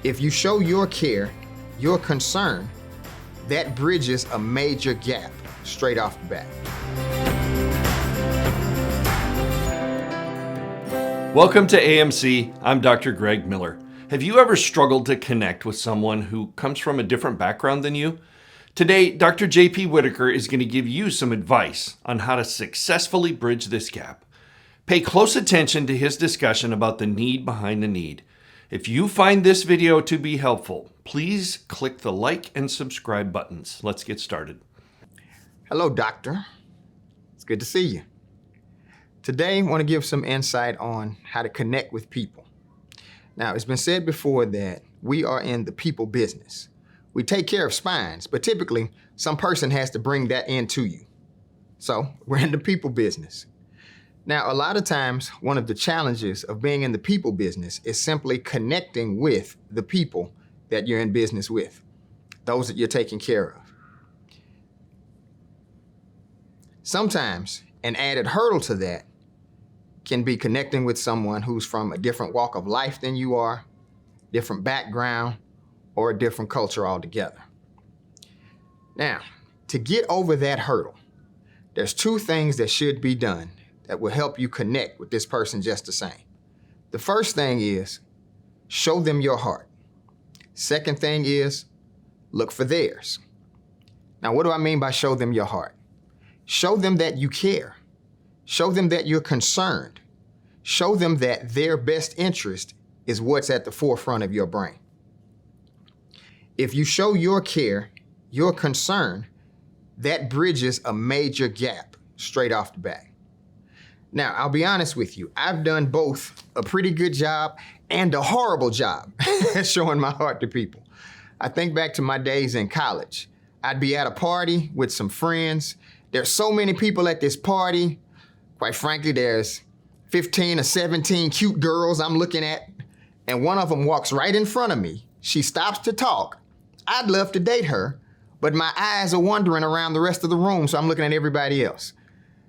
If you show your care, your concern, that bridges a major gap straight off the bat. Welcome to AMC. I'm Dr. Greg Miller. Have you ever struggled to connect with someone who comes from a different background than you? Today, Dr. J.P. Whittaker is going to give you some advice on how to successfully bridge this gap. Pay close attention to his discussion about the need behind the need. If you find this video to be helpful, please click the like and subscribe buttons. Let's get started. Hello, doctor. It's good to see you. Today, I want to give some insight on how to connect with people. Now, it's been said before that we are in the people business. We take care of spines, but typically, some person has to bring that into you. So, we're in the people business. Now, a lot of times, one of the challenges of being in the people business is simply connecting with the people that you're in business with, those that you're taking care of. Sometimes, an added hurdle to that can be connecting with someone who's from a different walk of life than you are, different background, or a different culture altogether. Now, to get over that hurdle, there's two things that should be done that will help you connect with this person just the same. The first thing is, show them your heart. Second thing is, look for theirs. Now, what do I mean by show them your heart? Show them that you care. Show them that you're concerned. Show them that their best interest is what's at the forefront of your brain. If you show your care, your concern, that bridges a major gap straight off the bat. Now, I'll be honest with you, I've done both a pretty good job and a horrible job at showing my heart to people. I think back to my days in college. I'd be at a party with some friends. There's so many people at this party. Quite frankly, there's 15 or 17 cute girls I'm looking at, and one of them walks right in front of me. She stops to talk. I'd love to date her, but my eyes are wandering around the rest of the room, so I'm looking at everybody else.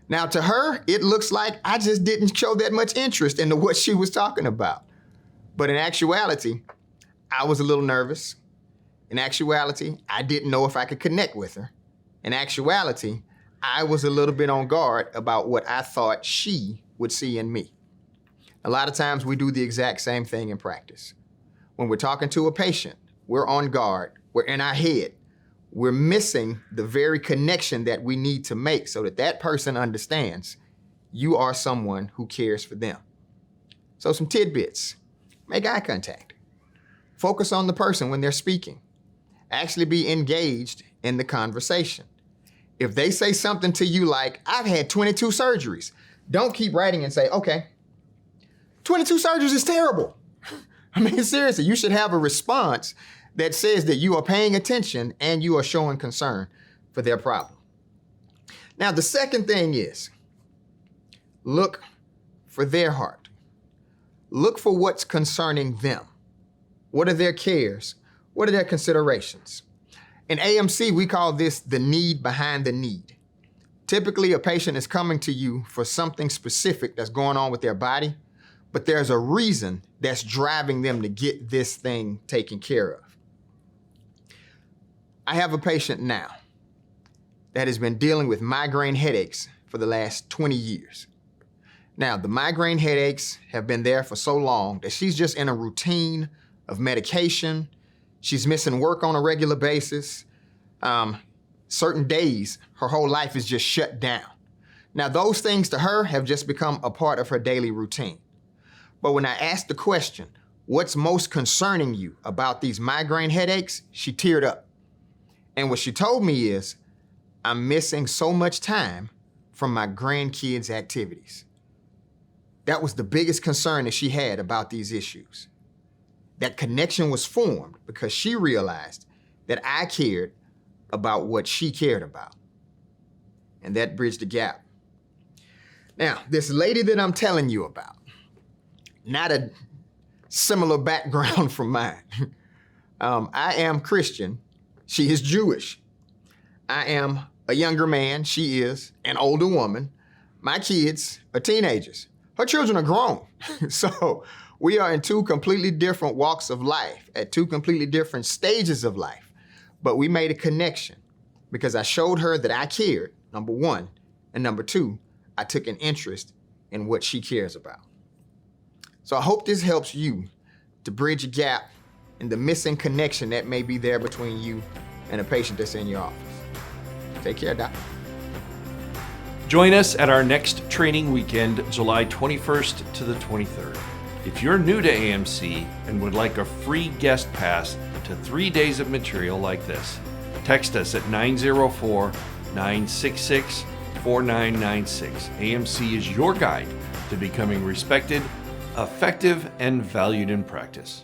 Now, to her, it looks like I just didn't show that much interest into what she was talking about. But in actuality, I was a little nervous. In actuality, I didn't know if I could connect with her. In actuality, I was a little bit on guard about what I thought she would see in me. A lot of times we do the exact same thing in practice. When we're talking to a patient, we're on guard, we're in our head. We're missing the very connection that we need to make so that that person understands you are someone who cares for them. So some tidbits. Make eye contact. Focus on the person when they're speaking. Actually be engaged in the conversation. If they say something to you like, I've had 22 surgeries, don't keep writing and say, okay, 22 surgeries is terrible. I mean, seriously, you should have a response that says that you are paying attention and you are showing concern for their problem. Now, the second thing is, look for their heart. Look for what's concerning them. What are their cares? What are their considerations? In AMC, we call this the need behind the need. Typically, a patient is coming to you for something specific that's going on with their body, but there's a reason that's driving them to get this thing taken care of. I have a patient now that has been dealing with migraine headaches for the last 20 years. Now, the migraine headaches have been there for so long that she's just in a routine of medication. She's missing work on a regular basis. Certain days, her whole life is just shut down. Now, those things to her have just become a part of her daily routine. But when I asked the question, what's most concerning you about these migraine headaches, she teared up. And what she told me is, I'm missing so much time from my grandkids' activities. That was the biggest concern that she had about these issues. That connection was formed because she realized that I cared about what she cared about. And that bridged the gap. Now, this lady that I'm telling you about, not a similar background from mine. I am Christian. She is Jewish. I am a younger man. She is an older woman. My kids are teenagers. Her children are grown. So We are in two completely different walks of life, at two completely different stages of life. But we made a connection because I showed her that I cared, number one. And number two, I took an interest in what she cares about. So I hope this helps you to bridge a gap in the missing connection that may be there between you and a patient that's in your office. Take care, Doc. Join us at our next training weekend, July 21st to the 23rd. If you're new to AMC and would like a free guest pass to 3 days of material like this, text us at 904-966-4996. AMC is your guide to becoming respected, effective, and valued in practice.